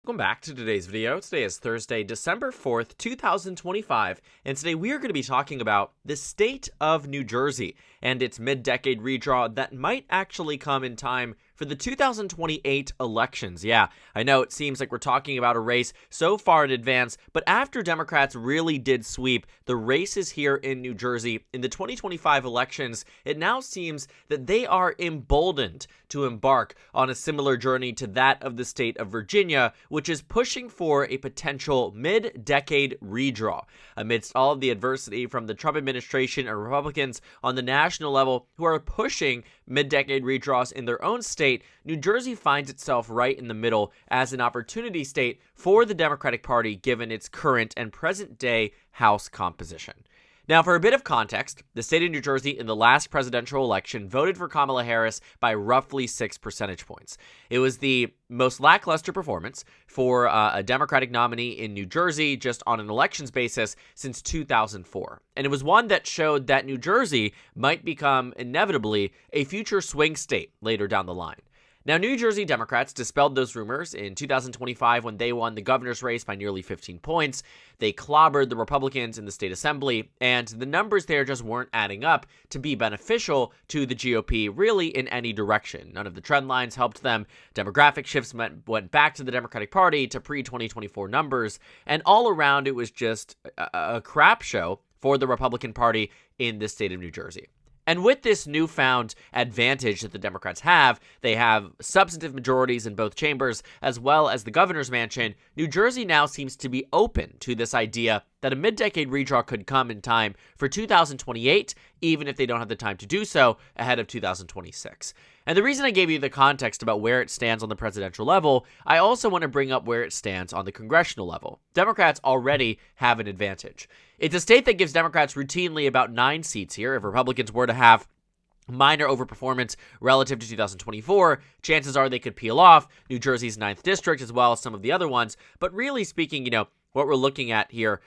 Welcome back to today's video. Today is Thursday, December 4th, 2025, and today we are going to be talking about the state of New Jersey and its mid-decade redraw that might actually come in time for the 2028 elections. Yeah, I know it seems like we're talking about a race so far in advance, but after Democrats really did sweep the races here in New Jersey in the 2025 elections, it now seems that they are emboldened to embark on a similar journey to that of the state of Virginia, which is pushing for a potential mid-decade redraw. Amidst all of the adversity from the Trump administration and Republicans on the national level who are pushing mid-decade redraws in their own state, New Jersey finds itself right in the middle as an opportunity state for the Democratic Party given its current and present-day House composition. Now, for a bit of context, the state of New Jersey in the last presidential election voted for Kamala Harris by roughly 6 percentage points. It was the most lackluster performance for a Democratic nominee in New Jersey just on an elections basis since 2004. And it was one that showed that New Jersey might become inevitably a future swing state later down the line. Now, New Jersey Democrats dispelled those rumors in 2025 when they won the governor's race by nearly 15 points. They clobbered the Republicans in the state assembly, and the numbers there just weren't adding up to be beneficial to the GOP really in any direction. None of the trend lines helped them. Demographic shifts went back to the Democratic Party to pre-2024 numbers, and all around it was just a crap show for the Republican Party in the state of New Jersey. And with this newfound advantage that the Democrats have, they have substantive majorities in both chambers, as well as the governor's mansion. New Jersey now seems to be open to this idea that a mid-decade redraw could come in time for 2028, even if they don't have the time to do so ahead of 2026. And the reason I gave you the context about where it stands on the presidential level, I also want to bring up where it stands on the congressional level. Democrats already have an advantage. It's a state that gives Democrats routinely about 9 seats here. If Republicans were to have minor overperformance relative to 2024, chances are they could peel off New Jersey's 9th district as well as some of the other ones. But really speaking, what we're looking at here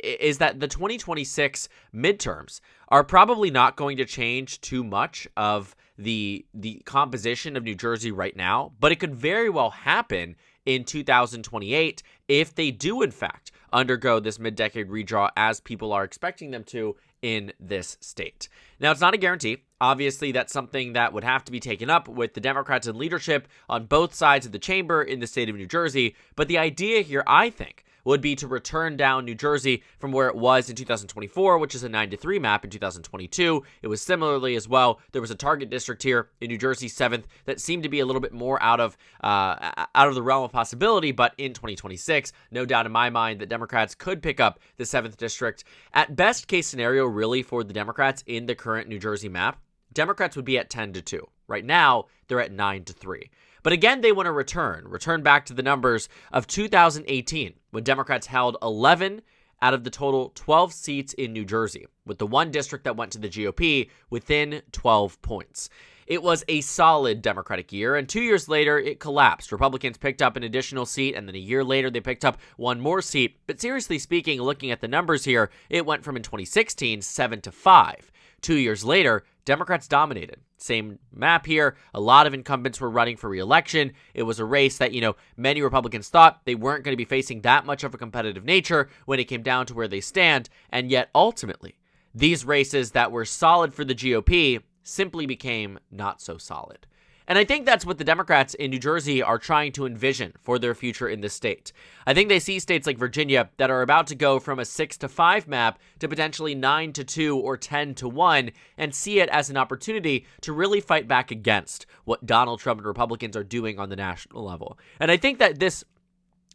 is that the 2026 midterms are probably not going to change too much of the composition of New Jersey right now, but it could very well happen in 2028 if they do, in fact, undergo this mid-decade redraw as people are expecting them to in this state. Now, it's not a guarantee. Obviously, that's something that would have to be taken up with the Democrats in leadership on both sides of the chamber in the state of New Jersey. But the idea here, I think, would be to return down New Jersey from where it was in 2024, which is a 9-3 map in 2022. It was similarly as well. There was a target district here in New Jersey 7th that seemed to be a little bit more out of the realm of possibility, but in 2026, no doubt in my mind that Democrats could pick up the 7th district. At best case scenario, really, for the Democrats in the current New Jersey map, Democrats would be at 10-2. Right now, they're at 9-3. But again, they want to return back to the numbers of 2018, when Democrats held 11 out of the total 12 seats in New Jersey, with the one district that went to the GOP within 12 points. It was a solid Democratic year, and 2 years later, it collapsed. Republicans picked up an additional seat, and then a year later, they picked up one more seat. But seriously speaking, looking at the numbers here, it went from in 2016, 7-5. 2 years later, Democrats dominated. Same map here. A lot of incumbents were running for re-election. It was a race that, many Republicans thought they weren't going to be facing that much of a competitive nature when it came down to where they stand. And yet, ultimately, these races that were solid for the GOP simply became not so solid. And I think that's what the Democrats in New Jersey are trying to envision for their future in this state. I think they see states like Virginia that are about to go from a 6-5 map to potentially 9-2 or 10-1 and see it as an opportunity to really fight back against what Donald Trump and Republicans are doing on the national level. And I think that this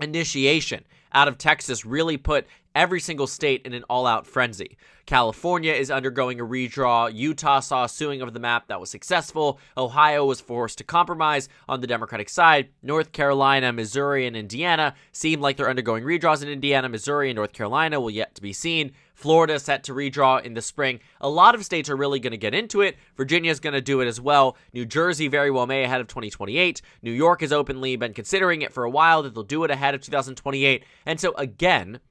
initiation out of Texas really put every single state in an all-out frenzy. California is undergoing a redraw. Utah saw a suing of the map that was successful. Ohio was forced to compromise on the Democratic side. North Carolina, Missouri, and Indiana seem like they're undergoing redraws in Indiana. Missouri and North Carolina will yet to be seen. Florida set to redraw in the spring. A lot of states are really going to get into it. Virginia's going to do it as well. New Jersey very well may ahead of 2028. New York has openly been considering it for a while that they'll do it ahead of 2028. And so again,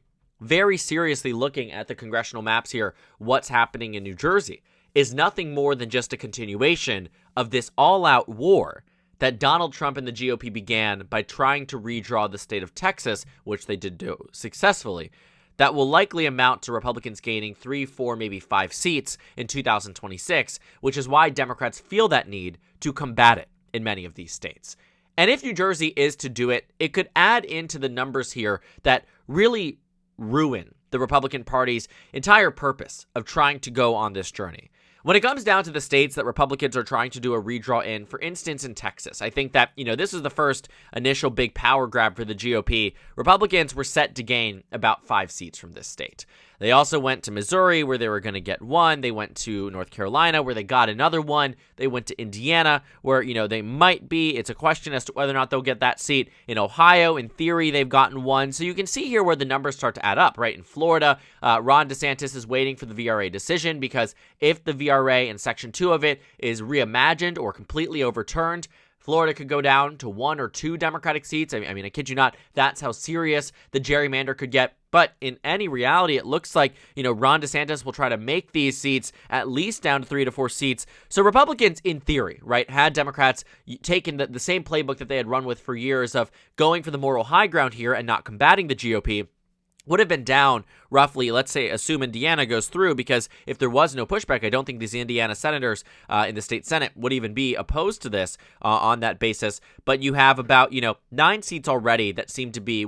very seriously looking at the congressional maps here, what's happening in New Jersey is nothing more than just a continuation of this all-out war that Donald Trump and the GOP began by trying to redraw the state of Texas, which they did do successfully, that will likely amount to Republicans gaining 3, 4, maybe 5 seats in 2026, which is why Democrats feel that need to combat it in many of these states. And if New Jersey is to do it, it could add into the numbers here that really ruin the Republican Party's entire purpose of trying to go on this journey. When it comes down to the states that Republicans are trying to do a redraw in, for instance, in Texas, I think that, this is the first initial big power grab for the GOP. Republicans were set to gain about 5 seats from this state. They also went to Missouri, where they were going to get 1. They went to North Carolina, where they got another 1. They went to Indiana, where, they might be. It's a question as to whether or not they'll get that seat. In Ohio, in theory, they've gotten 1. So you can see here where the numbers start to add up, right? In Florida, Ron DeSantis is waiting for the VRA decision, because if the VRA and Section 2 of it is reimagined or completely overturned, Florida could go down to 1 or 2 Democratic seats. I mean, I kid you not, that's how serious the gerrymander could get. But in any reality, it looks like, Ron DeSantis will try to make these seats at least down to 3 to 4 seats. So Republicans, in theory, right, had Democrats taken the same playbook that they had run with for years of going for the moral high ground here and not combating the GOP, would have been down roughly, let's say, assume Indiana goes through, because if there was no pushback, I don't think these Indiana senators in the state Senate would even be opposed to this on that basis. But you have about, 9 seats already that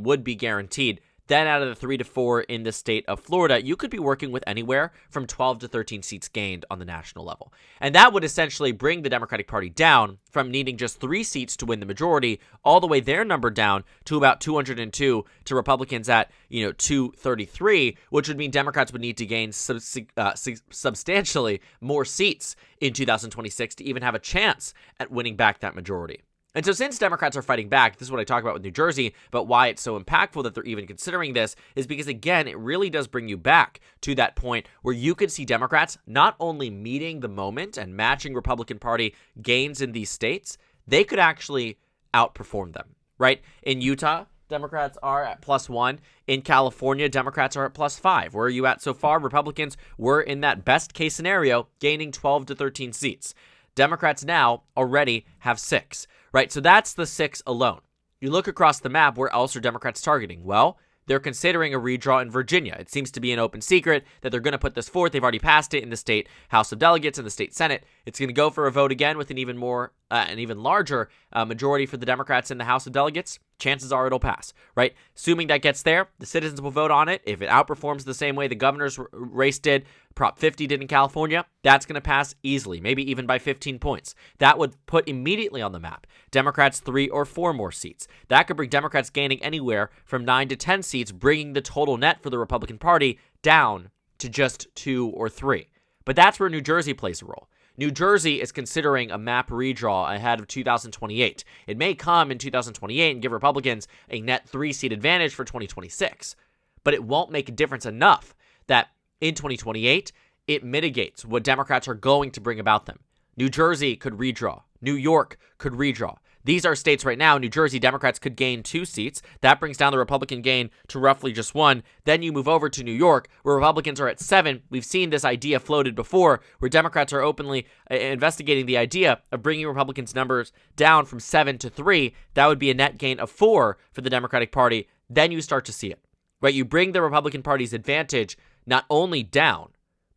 would be guaranteed. Then out of the 3 to 4 in the state of Florida, you could be working with anywhere from 12 to 13 seats gained on the national level. And that would essentially bring the Democratic Party down from needing just 3 seats to win the majority, all the way their number down to about 202 to Republicans at, 233, which would mean Democrats would need to gain substantially more seats in 2026 to even have a chance at winning back that majority. And so since Democrats are fighting back, this is what I talk about with New Jersey, but why it's so impactful that they're even considering this is because, again, it really does bring you back to that point where you could see Democrats not only meeting the moment and matching Republican Party gains in these states, they could actually outperform them, right? In Utah, Democrats are at +1. In California, Democrats are at +5. Where are you at so far? Republicans were in that best case scenario, gaining 12 to 13 seats. Democrats now already have 6. Right, so that's the 6 alone. You look across the map, where else are Democrats targeting? Well, they're considering a redraw in Virginia. It seems to be an open secret that they're going to put this forth. They've already passed it in the state House of Delegates and the state Senate. It's going to go for a vote again with an even larger majority for the Democrats in the House of Delegates. Chances are it'll pass, right? Assuming that gets there, the citizens will vote on it. If it outperforms the same way the governor's race did, Prop 50 did in California, that's going to pass easily, maybe even by 15 points. That would put immediately on the map Democrats 3 or 4 more seats. That could bring Democrats gaining anywhere from 9 to 10 seats, bringing the total net for the Republican Party down to just 2 or 3. But that's where New Jersey plays a role. New Jersey is considering a map redraw ahead of 2028. It may come in 2028 and give Republicans a net 3-seat advantage for 2026, but it won't make a difference enough that in 2028, it mitigates what Democrats are going to bring about them. New Jersey could redraw. New York could redraw. These are states right now. New Jersey, Democrats could gain 2 seats. That brings down the Republican gain to roughly just 1. Then you move over to New York, where Republicans are at 7. We've seen this idea floated before, where Democrats are openly investigating the idea of bringing Republicans' numbers down from 7 to 3. That would be a net gain of 4 for the Democratic Party. Then you start to see it, right? You bring the Republican Party's advantage not only down,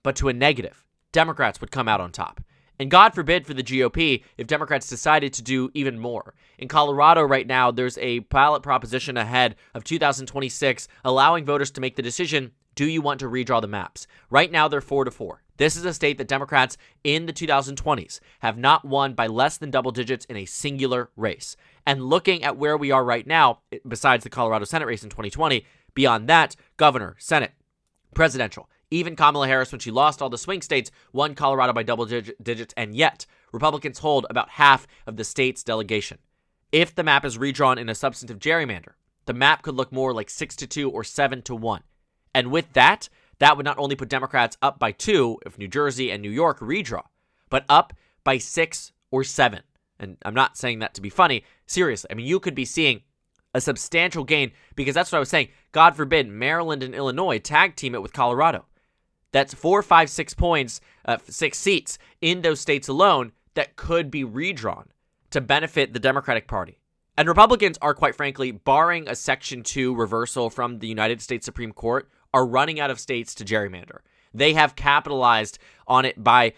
but to a negative. Democrats would come out on top. And God forbid for the GOP if Democrats decided to do even more. In Colorado right now, there's a ballot proposition ahead of 2026 allowing voters to make the decision, do you want to redraw the maps? Right now, they're 4 to 4. This is a state that Democrats in the 2020s have not won by less than double digits in a singular race. And looking at where we are right now, besides the Colorado Senate race in 2020, beyond that, governor, Senate, presidential, even Kamala Harris, when she lost all the swing states, won Colorado by double digits, and yet Republicans hold about half of the state's delegation. If the map is redrawn in a substantive gerrymander, the map could look more like 6 to 2 or 7 to 1. And with that, that would not only put Democrats up by 2 if New Jersey and New York redraw, but up by 6 or 7. And I'm not saying that to be funny. Seriously, I mean, you could be seeing a substantial gain, because that's what I was saying. God forbid Maryland and Illinois tag team it with Colorado. That's 4, 5, 6 points, 6 seats in those states alone that could be redrawn. to benefit the Democratic Party. And Republicans are, quite frankly, barring a Section 2 reversal from the United States Supreme Court, are running out of states to gerrymander. They have capitalized on it by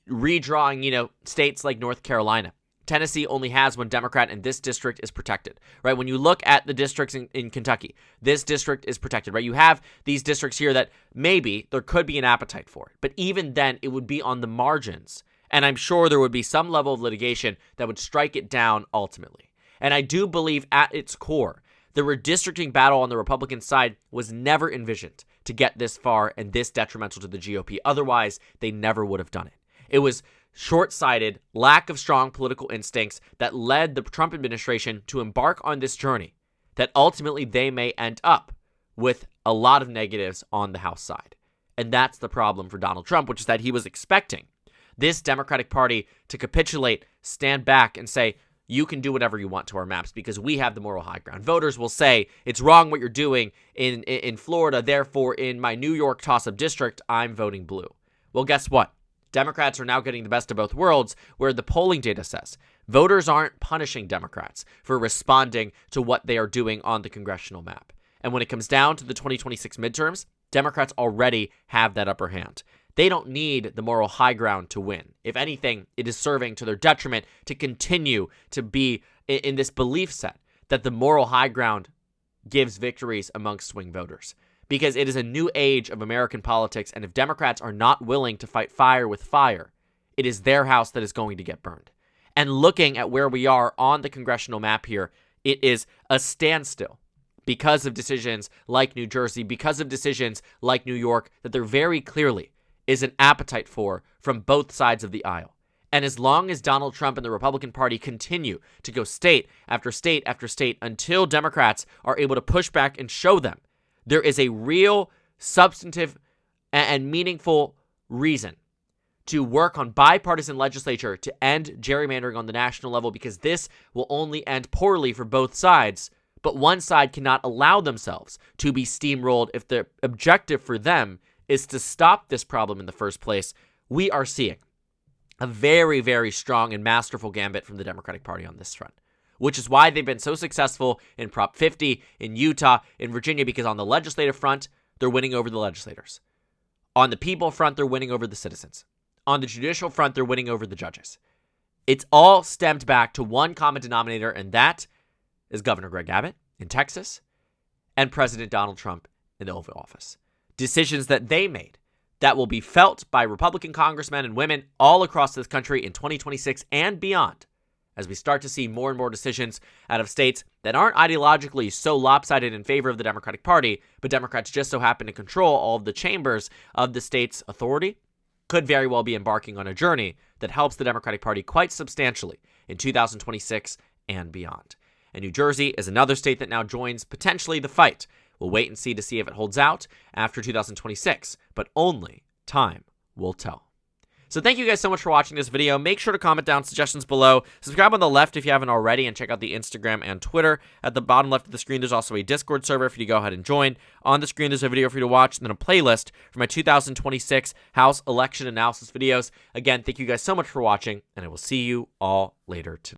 redrawing, states like North Carolina. Tennessee only has one Democrat, and this district is protected, right? When you look at the districts in Kentucky, this district is protected, right? You have these districts here that maybe there could be an appetite for it, but even then, it would be on the margins, and I'm sure there would be some level of litigation that would strike it down ultimately. And I do believe at its core, the redistricting battle on the Republican side was never envisioned to get this far and this detrimental to the GOP. Otherwise, they never would have done it. It was short-sighted, lack of strong political instincts that led the Trump administration to embark on this journey that ultimately they may end up with a lot of negatives on the House side. And that's the problem for Donald Trump, which is that he was expecting this Democratic Party to capitulate, stand back, and say, you can do whatever you want to our maps because we have the moral high ground. Voters will say, it's wrong what you're doing in Florida, therefore in my New York toss-up district, I'm voting blue. Well, guess what? Democrats are now getting the best of both worlds, where the polling data says voters aren't punishing Democrats for responding to what they are doing on the congressional map. And when it comes down to the 2026 midterms, Democrats already have that upper hand. They don't need the moral high ground to win. If anything, it is serving to their detriment to continue to be in this belief set that the moral high ground gives victories amongst swing voters. Because it is a new age of American politics, and if Democrats are not willing to fight fire with fire, it is their house that is going to get burned. And looking at where we are on the congressional map here, it is a standstill because of decisions like New Jersey, because of decisions like New York, that there very clearly is an appetite for from both sides of the aisle. And as long as Donald Trump and the Republican Party continue to go state after state after state until Democrats are able to push back and show them there is a real, substantive, and meaningful reason to work on bipartisan legislature to end gerrymandering on the national level, because this will only end poorly for both sides, but one side cannot allow themselves to be steamrolled if the objective for them is to stop this problem in the first place. We are seeing a very, very strong and masterful gambit from the Democratic Party on this front, which is why they've been so successful in Prop 50, in Utah, in Virginia, because on the legislative front, they're winning over the legislators. On the people front, they're winning over the citizens. On the judicial front, they're winning over the judges. It's all stemmed back to one common denominator, and that is Governor Greg Abbott in Texas and President Donald Trump in the Oval Office. Decisions that they made that will be felt by Republican congressmen and women all across this country in 2026 and beyond, as we start to see more and more decisions out of states that aren't ideologically so lopsided in favor of the Democratic Party, but Democrats just so happen to control all of the chambers of the state's authority, could very well be embarking on a journey that helps the Democratic Party quite substantially in 2026 and beyond. And New Jersey is another state that now joins potentially the fight. We'll wait and see to see if it holds out after 2026, but only time will tell. So thank you guys so much for watching this video. Make sure to comment down suggestions below. Subscribe on the left if you haven't already, and check out the Instagram and Twitter. At the bottom left of the screen, there's also a Discord server for you to go ahead and join. On the screen, there's a video for you to watch, and then a playlist for my 2026 House election analysis videos. Again, thank you guys so much for watching, and I will see you all later today.